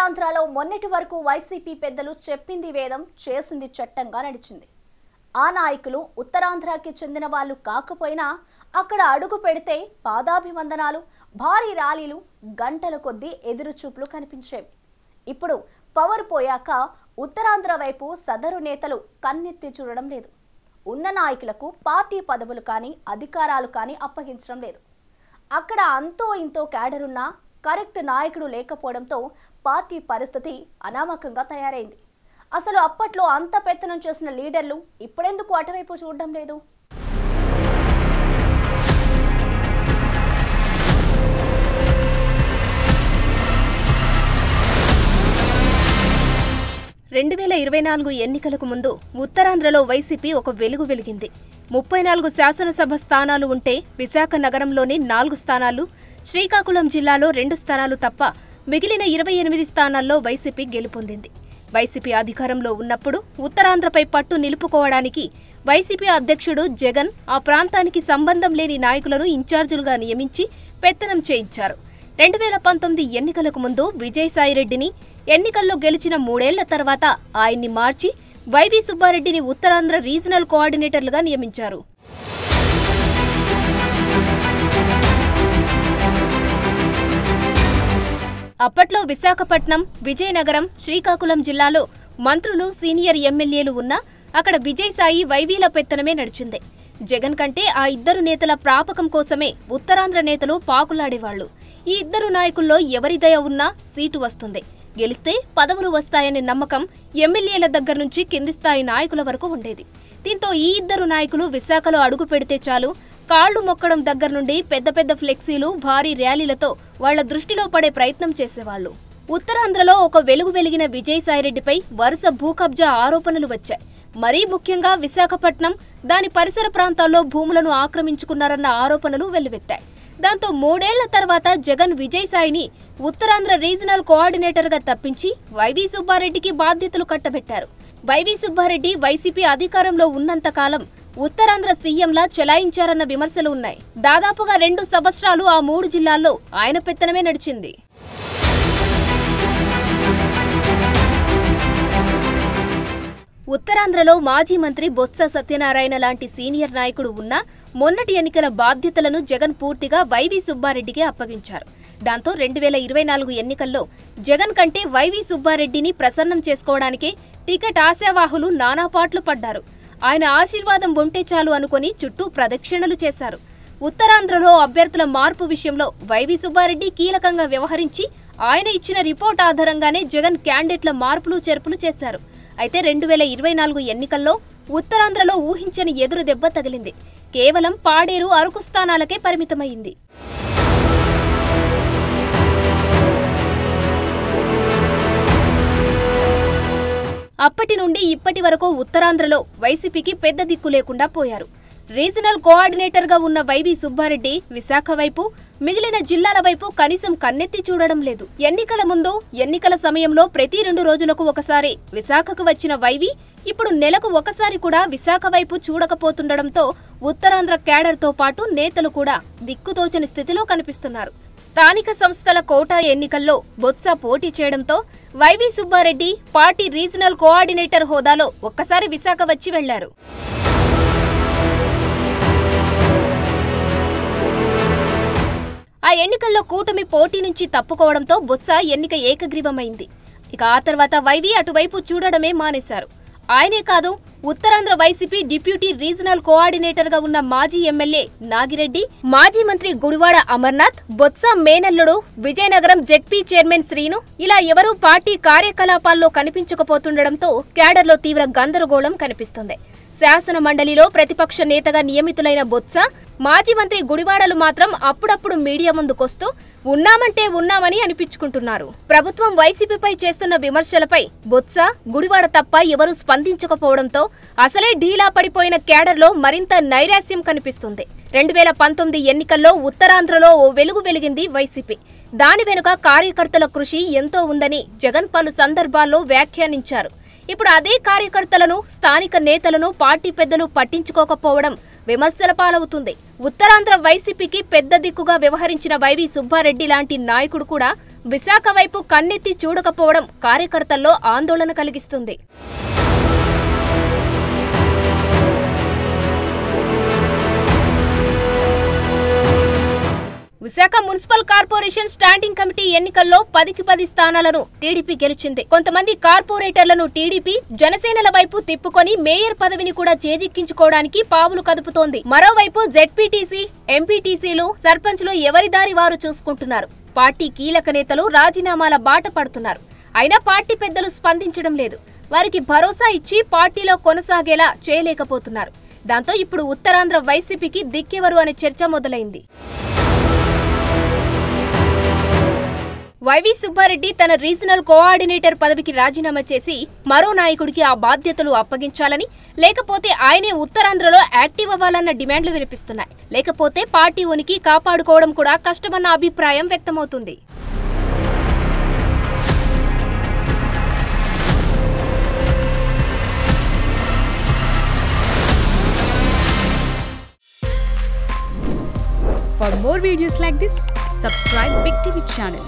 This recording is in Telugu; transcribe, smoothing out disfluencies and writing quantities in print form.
ఉత్తరాంధ్రలో మొన్నటి వరకు వైసీపీ పెద్దలు చెప్పింది వేదం చేసింది చట్టంగా నడిచింది. ఆ నాయకులు ఉత్తరాంధ్రకి చెందిన వాళ్ళు కాకపోయినా అక్కడ అడుగు పెడితే పాదాభివందనాలు, భారీ ర్యాలీలు, గంటల కొద్దీ ఎదురుచూపులు కనిపించేవి. ఇప్పుడు పవర్ పోయాక ఉత్తరాంధ్ర వైపు సదరు నేతలు కన్నెత్తి చూడడం లేదు. ఉన్న నాయకులకు పార్టీ పదవులు కానీ అధికారాలు కానీ అప్పగించడం లేదు. అక్కడ అంతో ఇంతో క్యాడరున్నా కరెక్ట్ నాయకుడు లేకపోవడంతో పార్టీ పరిస్థితి అనామకంగా తయారైంది. అసలు అప్పట్లో అంత పెత్తనం చేసిన లీడర్లు ఇప్పుడెందుకు అటువైపు చూడడం లేదు? ఎన్నికలకు ముందు ఉత్తరాంధ్రలో వైసీపీ ఒక వెలుగు వెలిగింది. 34 శాసనసభ స్థానాలు ఉంటే విశాఖ నగరంలోనే 4 స్థానాలు, శ్రీకాకుళం జిల్లాలో 2 స్థానాలు తప్ప మిగిలిన 28 స్థానాల్లో వైసీపీ గెలుపొందింది. వైసీపీ అధికారంలో ఉన్నప్పుడు ఉత్తరాంధ్రపై పట్టు నిలుపుకోవడానికి వైసీపీ అధ్యక్షుడు జగన్ ఆ ప్రాంతానికి సంబంధం లేని నాయకులను ఇన్ఛార్జీలుగా నియమించి పెత్తనం చేయించారు. 2019 ఎన్నికలకు ముందు విజయసాయిరెడ్డిని, ఎన్నికల్లో గెలిచిన 3 ఏళ్ల తర్వాత ఆయన్ని మార్చి వైవి సుబ్బారెడ్డిని ఉత్తరాంధ్ర రీజనల్ కోఆర్డినేటర్లుగా నియమించారు. అప్పట్లో విశాఖపట్నం, విజయనగరం, శ్రీకాకుళం జిల్లాలో మంత్రులు, సీనియర్ ఎమ్మెల్యేలు ఉన్నా అక్కడ విజయసాయి, వైవీల పెత్తనమే నడిచింది. జగన్ కంటే ఆ ఇద్దరు నేతల ప్రాపకం కోసమే ఉత్తరాంధ్ర నేతలు పాకులాడేవాళ్లు. ఈ ఇద్దరు నాయకుల్లో ఎవరి దయ ఉన్నా సీటు వస్తుంది, గెలిస్తే పదవులు వస్తాయనే నమ్మకం ఎమ్మెల్యేల దగ్గర నుంచి కింది స్థాయి నాయకుల వరకు ఉండేది. దీంతో ఈ ఇద్దరు నాయకులు విశాఖలో అడుగు పెడితే చాలు, కాళ్లు మొక్కడం దగ్గర నుండి పెద్ద పెద్ద ఫ్లెక్సీలు, భారీ ర్యాలీలతో వాళ్ల దృష్టిలో పడే ప్రయత్నం చేసేవాళ్లు. ఉత్తరాంధ్రలో ఒక వెలుగు వెలిగిన విజయసాయిరెడ్డిపై వరుస భూకబ్జా ఆరోపణలు వచ్చాయి. మరీ ముఖ్యంగా విశాఖపట్నం, దాని పరిసర ప్రాంతాల్లో భూములను ఆక్రమించుకున్నారన్న ఆరోపణలు వెల్లువెత్తాయి. దాంతో 3 ఏళ్ల తర్వాత జగన్ విజయసాయిని ఉత్తరాంధ్ర రీజనల్ కోఆర్డినేటర్గా తప్పించి వైవి సుబ్బారెడ్డికి బాధ్యతలు కట్టబెట్టారు. వైవి సుబ్బారెడ్డి వైసీపీ అధికారంలో ఉన్నంతకాలం ఉత్తరాంధ్ర సీఎంలా చెలాయించారన్న విమర్శలు ఉన్నాయి. దాదాపుగా 2 సంవత్సరాలు ఆ 3 జిల్లాల్లో ఆయన పెత్తనమే నడిచింది. ఉత్తరాంధ్రలో మాజీ మంత్రి బొత్స సత్యనారాయణ లాంటి సీనియర్ నాయకుడు ఉన్నా మొన్నటి ఎన్నికల బాధ్యతలను జగన్ పూర్తిగా వైవి సుబ్బారెడ్డికి అప్పగించారు. దాంతో 2024 ఎన్నికల్లో జగన్ కంటే వైవి సుబ్బారెడ్డిని ప్రసన్నం చేసుకోవడానికే టికెట్ ఆశావాహులు నానాపాట్లు పడ్డారు. ఆయన ఆశీర్వాదం ఉంటే చాలు అనుకుని చుట్టూ ప్రదక్షిణలు చేశారు. ఉత్తరాంధ్రలో అభ్యర్థుల మార్పు విషయంలో వైవి సుబ్బారెడ్డి కీలకంగా వ్యవహరించి ఆయన ఇచ్చిన రిపోర్ట్ ఆధారంగానే జగన్ క్యాండిడేట్ల మార్పులు చేర్పులు చేశారు. అయితే 2024 ఎన్నికల్లో ఉత్తరాంధ్రలో ఊహించని ఎదురు దెబ్బ తగిలింది. కేవలం పాడేరు, అరకు స్థానాలకే పరిమితమైంది. అప్పటి నుండి ఇప్పటి వరకు ఉత్తరాంధ్రలో వైసీపీకి పెద్ద దిక్కు లేకుండా పోయారు. రీజనల్ కోఆర్డినేటర్గా ఉన్న వైవి సుబ్బారెడ్డి విశాఖ వైపు, మిగిలిన జిల్లాల వైపు కనీసం కన్నెత్తి చూడడం లేదు. ఎన్నికల ముందు, ఎన్నికల సమయంలో ప్రతి 2 రోజులకు ఒకసారి విశాఖకు వచ్చిన వైవి ఇప్పుడు నెలకు ఒకసారి కూడా విశాఖ వైపు చూడకపోతుండడంతో ఉత్తరాంధ్ర క్యాడర్తో పాటు నేతలు కూడా దిక్కుతోచని స్థితిలో కనిపిస్తున్నారు. స్థానిక సంస్థల కోటా ఎన్నికల్లో బొత్స పోటీ చేయడంతో Y V Subbareddy party regional coordinator హోదాలో ఒక్కసారి విశాఖ వచ్చి వెళ్లారు. ఆ ఎన్నికల్లో కూటమి పోటీ నుంచి తప్పుకోవడంతో బొత్స ఎన్నిక ఏకగ్రీవమైంది. ఇక ఆ తర్వాత వైవి అటువైపు చూడడమే మానేశారు. ఆయనే కాదు, ఉత్తరాంధ్ర వైసీపీ డిప్యూటీ రీజనల్ కోఆర్డినేటర్గా ఉన్న మాజీ ఎమ్మెల్యే నాగిరెడ్డి, మాజీ మంత్రి గుడివాడ అమర్నాథ్, బొత్స మేనల్లుడు విజయనగరం జెడ్పీ చైర్మన్ శ్రీను ఇలా ఎవరూ పార్టీ కార్యకలాపాల్లో కనిపించకపోతుండడంతో క్యాడర్లో తీవ్ర గందరగోళం కనిపిస్తుంది. శాసన మండలిలో ప్రతిపక్ష నేతగా నియమితులైన బొత్స, మాజీ మంత్రి గుడివాడలు మాత్రం అప్పుడప్పుడు మీడియా ముందుకొస్తూ ఉన్నామంటే ఉన్నామని అనిపించుకుంటున్నారు. ప్రభుత్వం వైసీపీపై చేస్తున్న విమర్శలపై బొత్స, గుడివాడ తప్ప ఎవరూ స్పందించకపోవడంతో అసలే ఢీలా పడిపోయిన క్యాడర్లో మరింత నైరాస్యం కనిపిస్తుంది. 2019 ఎన్నికల్లో ఉత్తరాంధ్రలో ఓ వెలుగు వెలిగింది వైసీపీ. దాని వెనుక కార్యకర్తల కృషి ఎంతో ఉందని జగన్ పలు సందర్భాల్లో వ్యాఖ్యానించారు. ఇప్పుడు అదే కార్యకర్తలను, స్థానిక నేతలను పార్టీ పెద్దలు పట్టించుకోకపోవడం విమర్శల పాలవుతుంది. ఉత్తరాంధ్ర వైసీపీకి పెద్ద దిక్కుగా వ్యవహరించిన వైవి సుబ్బారెడ్డి లాంటి నాయకుడు కూడా విశాఖ వైపు కన్నెత్తి చూడకపోవడం కార్యకర్తల్లో ఆందోళన కలిగిస్తుంది. Visakha municipal corporation standing committee ఎన్నికల్లో 10కి 10 స్థానాలను టీడీపీ గెలిచింది. కొంతమంది కార్పొరేటర్లను టీడీపీ జనసేనల వైపు తిప్పుకొని మేయర్ పదవిని కూడా చేజిక్కించుకోవడానికి పావులు కదుపుతోంది. మరోవైపు జెడ్పీటీసీ, ఎంపీటీసీలు, సర్పంచ్లు ఎవరి దారి వారు చూసుకుంటున్నారు. పార్టీ కీలక నేతలు రాజీనామాల బాట పడుతున్నారు. అయినా పార్టీ పెద్దలు స్పందించడం లేదు. వారికి భరోసా ఇచ్చి పార్టీలో కొనసాగేలా చేయలేకపోతున్నారు. దాంతో ఇప్పుడు ఉత్తరాంధ్ర వైసీపీకి దిక్కెవరు అనే చర్చ మొదలైంది. వైవి సుబ్బారెడ్డి తన రీజనల్ కోఆర్డినేటర్ పదవికి రాజీనామా చేసి మరో నాయకుడికి ఆ బాధ్యతలు అప్పగించాలని, లేకపోతే ఆయనే ఉత్తరాంధ్రలో యాక్టివ్ అవ్వాలన్న డిమాండ్లు వినిపిస్తున్నాయి. లేకపోతే పార్టీ ఉనికి కాపాడుకోవడం కూడా కష్టమన్న అభిప్రాయం వ్యక్తమవుతుంది. For more videos like this, subscribe Big TV channel.